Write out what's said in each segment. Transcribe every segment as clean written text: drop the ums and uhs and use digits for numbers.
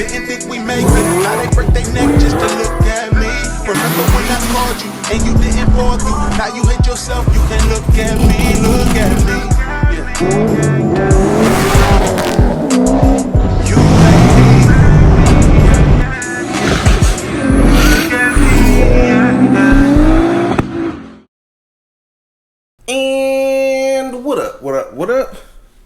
Didn't think we make it. Now they break their neck just to look at me. Remember when I called you and you didn't fall through? Now you hate yourself, you can look at me, look at me. You hate me. And what up, what up, what up?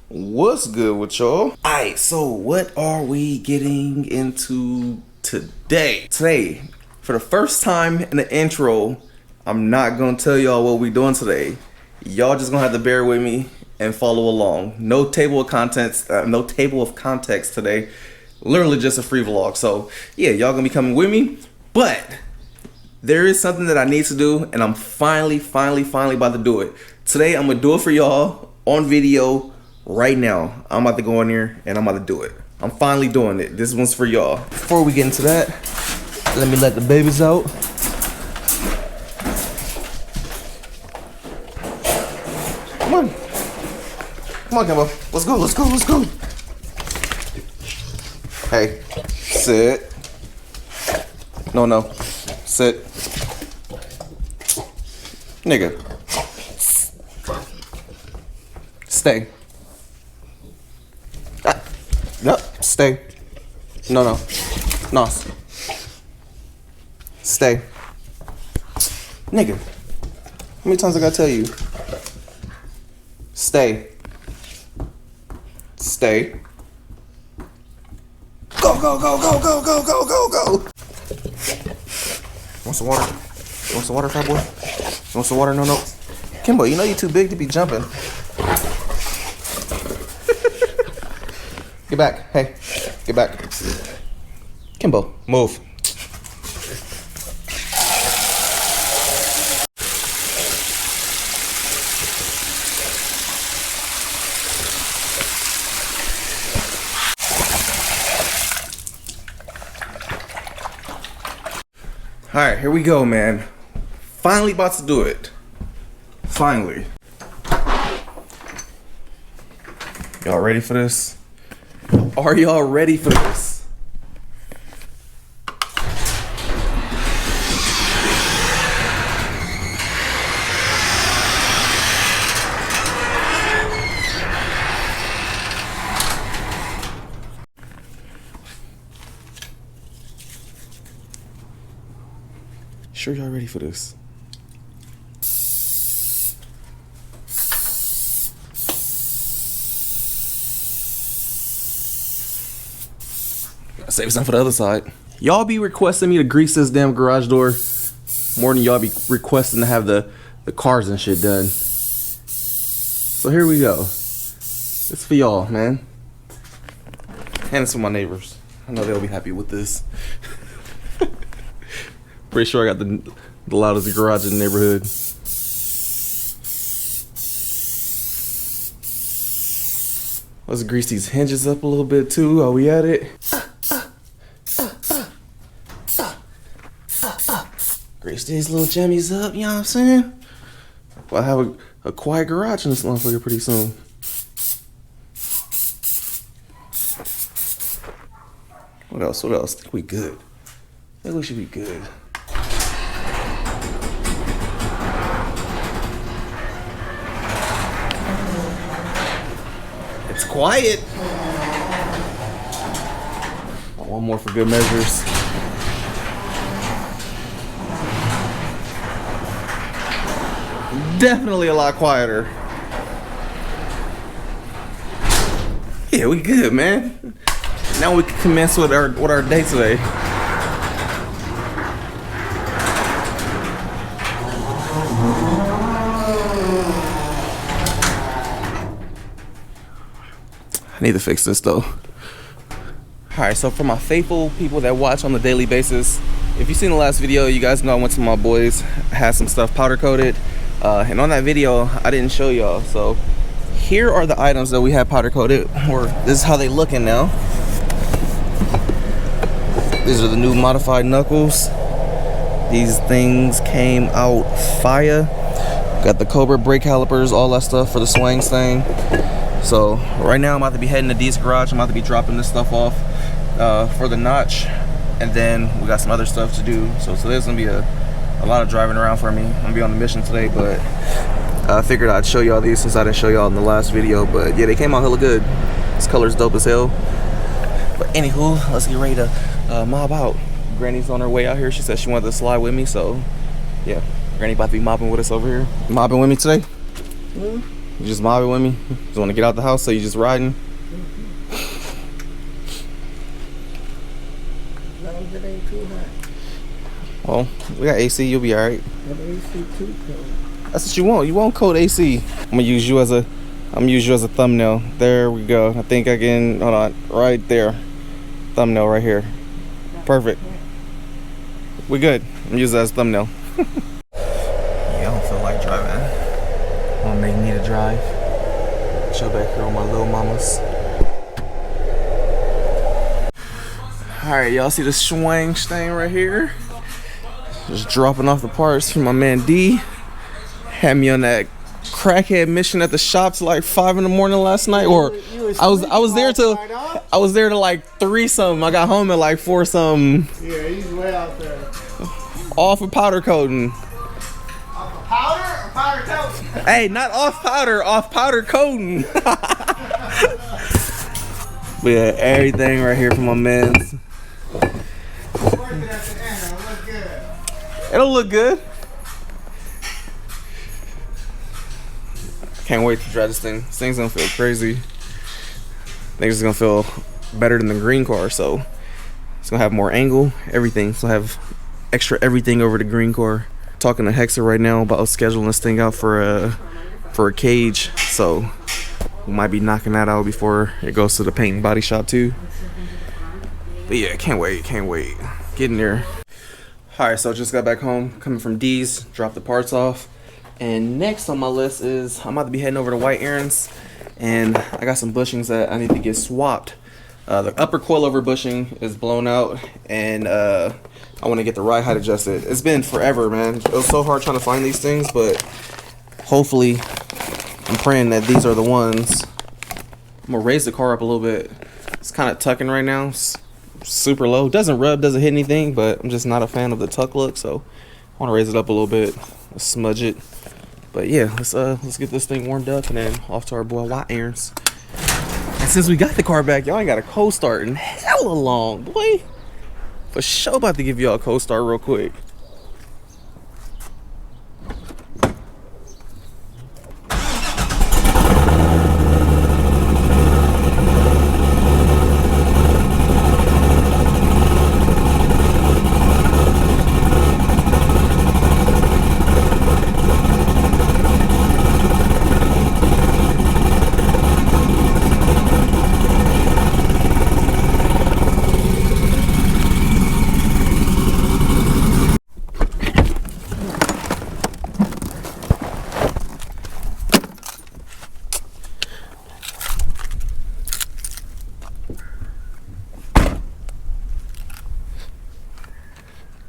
What's good with y'all? Alright, so what are we getting into today? Today, for the first time in the intro, I'm not gonna tell y'all what we doing today. Y'all just gonna have to bear with me and follow along. No table of contents, no table of context today. Literally just a free vlog. So yeah, y'all gonna be coming with me, but there is something that I need to do, and I'm finally about to do it. Today, I'm gonna do it for y'all on video right now. I'm about to go in here and I'm about to do it. I'm finally doing it. This one's for y'all. Before we get into that, let me let the babies out. Come on. Come on, Kimbo. Let's go, let's go, let's go. Hey, sit. No. Sit. Nigga. Stay. Nope. Stay. No. Stay. Nigga. How many times I gotta tell you? Stay. Stay. Go. Want some water? You want some water, fat boy? You want some water? No. Kimbo, you know you're too big to be jumping. Get back. Hey, get back. Kimbo, move. All right, here we go, man. Finally about to do it. Finally. Y'all ready for this? Are y'all ready for this? Sure y'all ready for this? Save some for the other side. Y'all be requesting me to grease this damn garage door more than y'all be requesting to have the cars and shit done. So here we go. It's for y'all, man. And it's for my neighbors. I know they'll be happy with this. Pretty sure I got the loudest garage in the neighborhood. Let's grease these hinges up a little bit too while we at it. Grease these little jammies up, you know what I'm saying? Well, I have a quiet garage in this motherfucker pretty soon. What else? I think we good. I think we should be good. It's quiet. One more for good measures. Definitely a lot quieter. Yeah, we good, man. Now we can commence with our day today. I need to fix this though. Alright, so for my faithful people that watch on the daily basis, if you've seen the last video, you guys know I went to my boys, had some stuff powder coated. And on that video, I didn't show y'all. So here are the items that we had powder coated, or this is how they looking now. These are the new modified knuckles. These things came out fire. Got the Cobra brake calipers, all that stuff for the swangs thing. So right now I'm about to be heading to D's garage. I'm about to be dropping this stuff off. for the notch, and then we got some other stuff to do. So today's gonna be a lot of driving around for me. I'm gonna be on the mission today, but I figured I'd show y'all these since I didn't show y'all in the last video. But yeah, they came out hella good. This color's dope as hell. But anywho, let's get ready to mob out. Granny's on her way out here. She said she wanted to slide with me, so yeah, Granny about to be mobbing with us over here. You mobbing with me today? You just mobbing with me? Just want to get out the house, so you just riding? As long as it ain't too hot. Well, we got AC. You'll be all right. But AC too cold. That's what you want. You want cold AC. I'm gonna use you as a thumbnail. There we go. I think I can. Hold on, right there. Thumbnail right here. Perfect. We good. I'm gonna use that as a thumbnail. Yeah, I don't feel like driving. I'm gonna make me to drive. Chill back here with my little mamas. All right, y'all see the swing thing right here? Just dropping off the parts from my man D. Had me on that crackhead mission at the shop till like 5 in the morning last night, or I was there till like 3 something. I got home at like 4 something. Yeah, he's way out there. Off of powder coating. Off of powder or powder coating? Hey, not off powder, off powder coating. But yeah, everything right here from my man's. Working at the end, it'll look good. It'll look good. Can't wait to drive this thing. This thing's gonna feel crazy. I think it's gonna feel better than the green car, so it's gonna have more angle, everything. It's gonna have extra everything over the green car. Talking to Hexer right now about scheduling this thing out for a cage, so we might be knocking that out before it goes to the paint and body shop too. But yeah, can't wait, getting there. All right, so just got back home, coming from D's, dropped the parts off. And next on my list is I'm about to be heading over to White Aaron's, and I got some bushings that I need to get swapped. The upper coilover bushing is blown out, and I want to get the ride height adjusted. It's been forever, man. It was so hard trying to find these things, but hopefully I'm praying that these are the ones. I'm gonna raise the car up a little bit. It's kind of tucking right now. It's super low. Doesn't rub, doesn't hit anything, but I'm just not a fan of the tuck look, so I want to raise it up a little bit, smudge it. But yeah, let's get this thing warmed up and then off to our boy White Aaron's. And since we got the car back, y'all ain't got a cold start in hella long, boy. For sure about to give y'all a cold start real quick.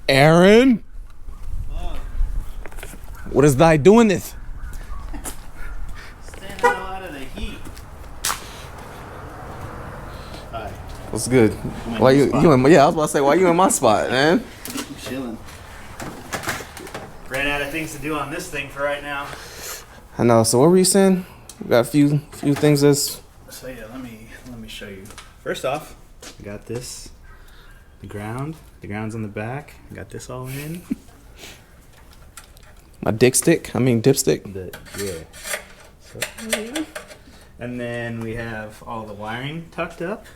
Aaron? What is thy doing this? Standing out of the heat. Hi. What's good? Why you in my, yeah, I was about to say, why you in my spot, man? I'm chilling. Ran out of things to do on this thing for right now. I know, so what were you saying? We got a few things that's... So yeah, let me show you. First off, I got this. The ground's on the back. I got this all in. My dipstick. Yeah. So, and then we have all the wiring tucked up.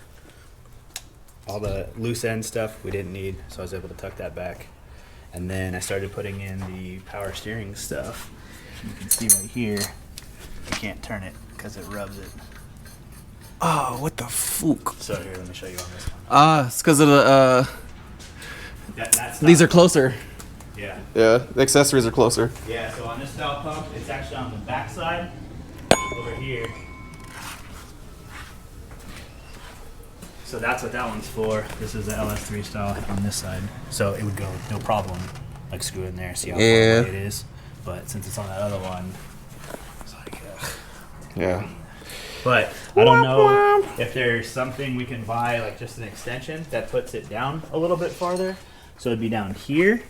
All the loose end stuff we didn't need, so I was able to tuck that back. And then I started putting in the power steering stuff. You can see right here, I can't turn it because it rubs it. Oh, what the fuck? So here, let me show you on this one. It's because of the, That's these are closer. Yeah. Yeah, the accessories are closer. Yeah, so on this style pump, it's actually on the back side, over here. So that's what that one's for. This is the LS3 style on this side. So it would go, no problem, like screw it in there, see how far away it is. But since it's on that other one, it's like, Yeah. But I don't know if there's something we can buy, like just an extension that puts it down a little bit farther. So it'd be down here,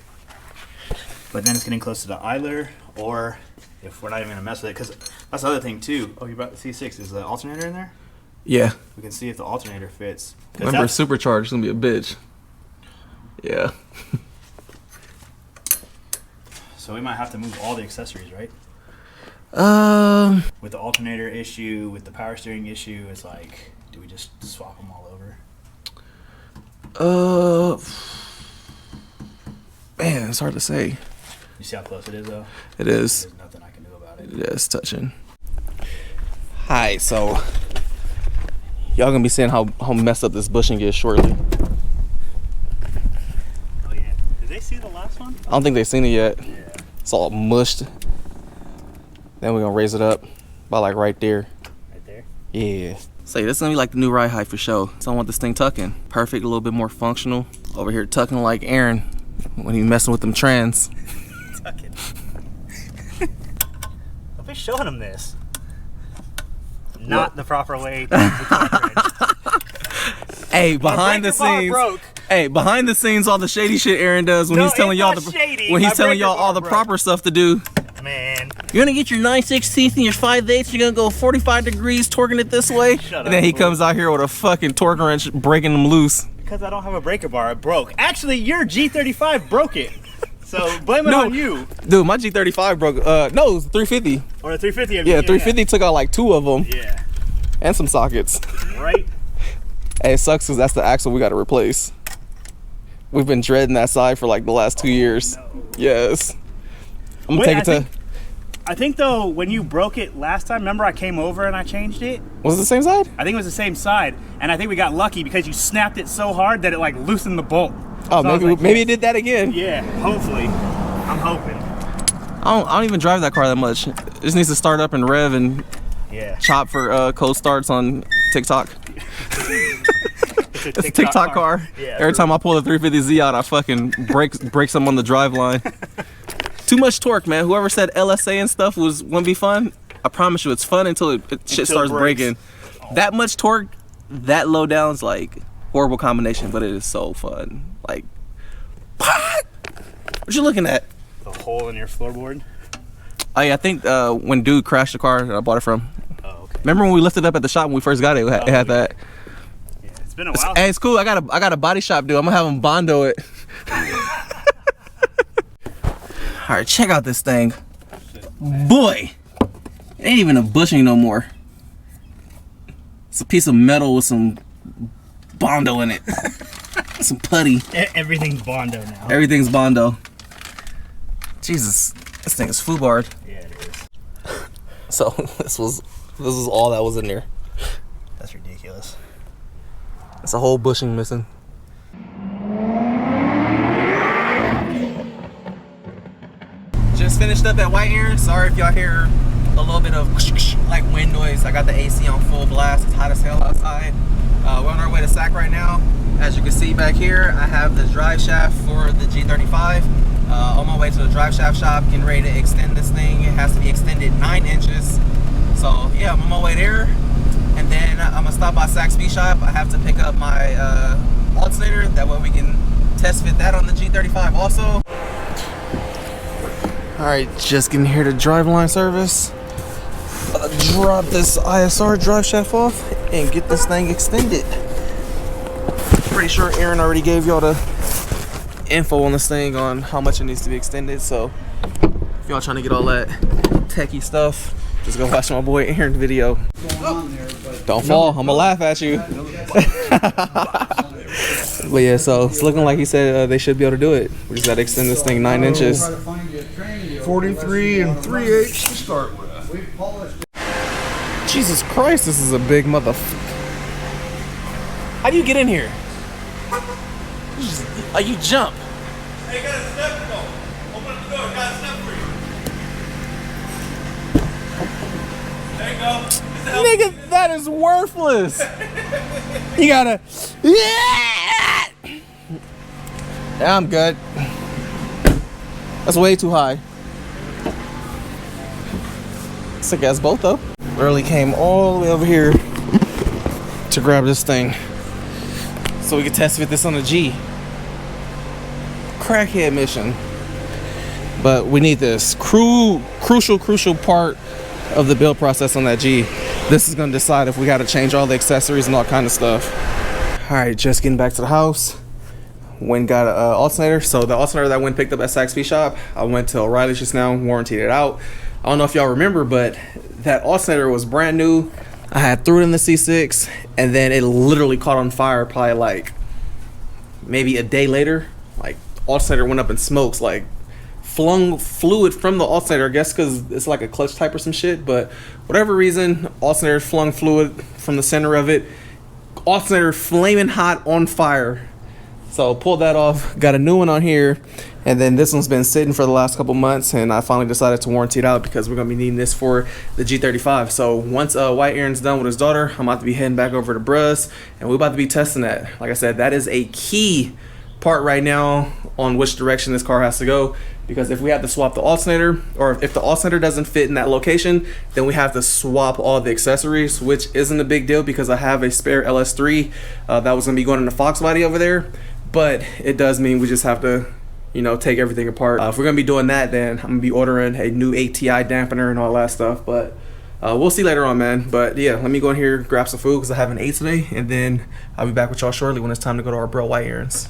but then it's getting close to the idler, or if we're not even gonna mess with it, because that's the other thing too. Oh, you brought the C6. Is the alternator in there? Yeah. We can see if the alternator fits. Remember, supercharged is gonna be a bitch. Yeah. So we might have to move all the accessories, right? With the alternator issue, with the power steering issue, it's like, do we just swap them all over? Man, it's hard to say. You see how close it is, though? It is. There's nothing I can do about it. Yeah, it's touching. Hi, so y'all gonna be seeing how messed up this bushing is shortly. Oh yeah. Did they see the last one? I don't think they've seen it yet. Yeah. It's all mushed. Then we're gonna raise it up by like right there. Right there? Yeah. So this is gonna be like the new ride height for sure. So I want this thing tucking. Perfect, a little bit more functional. Over here tucking like Aaron when he's messing with them trans. Tucking. I'll be showing him this. Not the proper way to use the cartridge. Hey, behind the scenes. Hey, behind the scenes, all the shady shit Aaron does when he's telling y'all all the proper stuff to do. Man. You're gonna get your 9/16 and your 5/8. You're gonna go 45 degrees, torquing it this way. And then he comes out here with a fucking torque wrench, breaking them loose. Because I don't have a breaker bar, it broke. Actually, your G35 broke it. So blame it on you. Dude, my G35 broke. No, it was 350. Or a 350. Yeah, 350 took out like 2 of them. Yeah. And some sockets. Right. Hey, it sucks because that's the axle we got to replace. We've been dreading that side for like the last 2 years. No. Yes. I'm gonna take it to. I think though, when you broke it last time, remember I came over and I changed it? Was it the same side? I think it was the same side, and I think we got lucky because you snapped it so hard that it like loosened the bolt. Oh, so maybe it did that again. Yeah, hopefully. I'm hoping. I don't even drive that car that much. It just needs to start up and rev and chop for cold starts on TikTok. It's a TikTok car. Yeah, every time I pull the 350Z out, I fucking break something on the drive line. Too much torque, man. Whoever said LSA and stuff wouldn't be fun, I promise you it's fun until shit starts breaking. Oh. That much torque, that low down's like horrible combination, but it is so fun. Like, what you looking at? The hole in your floorboard? Oh yeah, I think when dude crashed the car that I bought it from. Oh, okay. Remember when we lifted up at the shop when we first got it? It had that. Yeah, it's been a while. Hey, it's cool. I got a body shop dude. I'm gonna have him bondo it. All right, check out this thing. Boy, it ain't even a bushing no more. It's a piece of metal with some bondo in it. Some putty. Everything's bondo now. Everything's bondo. Jesus, this thing is foobarred. Yeah, it is. So this is all that was in there. That's ridiculous. It's a whole bushing missing. Just finished up at White Aaron. Sorry if y'all hear a little bit of like wind noise. I got the AC on full blast. It's hot as hell outside. We're on our way to SAC right now. As you can see back here, I have the drive shaft for the G35. On my way to the Driveshaft shop, getting ready to extend this thing. It has to be extended 9 inches. So yeah, I'm on my way there. And then I'm gonna stop by SAC Speed Shop. I have to pick up my alternator. That way we can test fit that on the G35 also. All right, just getting here to Driveline service. Drop this ISR drive shaft off and get this thing extended. Pretty sure Aaron already gave y'all the info on this thing on how much it needs to be extended. So if y'all trying to get all that techie stuff, just go watch my boy Aaron's video. Don't fall, I'm gonna laugh at you. But yeah, so it's looking like he said they should be able to do it. We just gotta extend this thing 9 inches. 43 3/8 to start with. Jesus Christ, this is a big motherfucker. How do you get in here? You jump. Hey, got a step though. Open up the door, got a step for you. There you go. Nigga, that is worthless. You gotta. Yeah, I'm good. That's way too high. Sick ass boat though. Literally came all the way over here to grab this thing so we could test fit this on the G. Crackhead mission. But we need this crucial part of the build process on that G. This is gonna decide if we gotta change all the accessories and all kind of stuff. All right, just getting back to the house. Went and got an alternator. So the alternator that I went and picked up at Saxby shop, I went to O'Reilly's just now, warrantied it out. I don't know if y'all remember, but that alternator was brand new. I had threw it in the C6 and then it literally caught on fire probably like maybe a day later. Like alternator went up in smokes, like flung fluid from the alternator, I guess because it's like a clutch type or some shit, but whatever reason, alternator flung fluid from the center of it. Alternator flaming hot on fire. So pulled that off, got a new one on here, and then this one's been sitting for the last couple months, and I finally decided to warranty it out because we're gonna be needing this for the G35. So once White Aaron's done with his daughter, I'm about to be heading back over to Bruh's, and we're about to be testing that. Like I said, that is a key part right now on which direction this car has to go, because if we have to swap the alternator, or if the alternator doesn't fit in that location, then we have to swap all the accessories, which isn't a big deal because I have a spare LS3 that was gonna be going in the Fox body over there. But it does mean we just have to, you know, take everything apart. If we're gonna be doing that, then I'm gonna be ordering a new ATI dampener and all that stuff. But we'll see later on, man. But yeah, let me go in here, grab some food because I haven't ate today, and then I'll be back with y'all shortly when it's time to go to our bro White Aaron's.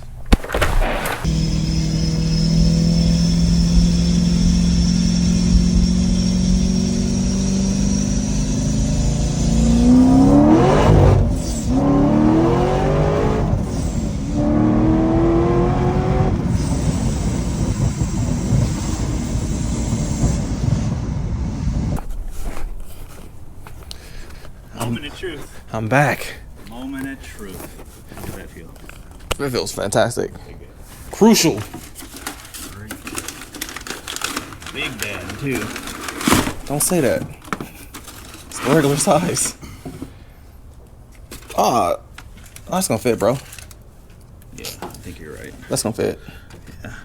Moment of truth. I'm back. Moment of truth. How does that feel? It feels fantastic. Crucial. Big band too. Don't say that. It's the regular size. That's gonna fit, bro. Yeah, I think you're right. That's gonna fit. Yeah.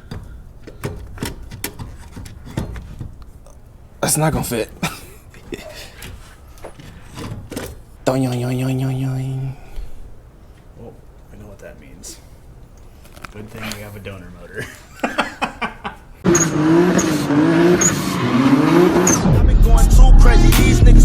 That's not gonna fit. Well, I know what that means. Good thing we have a donor motor. I've been going too crazy. These niggas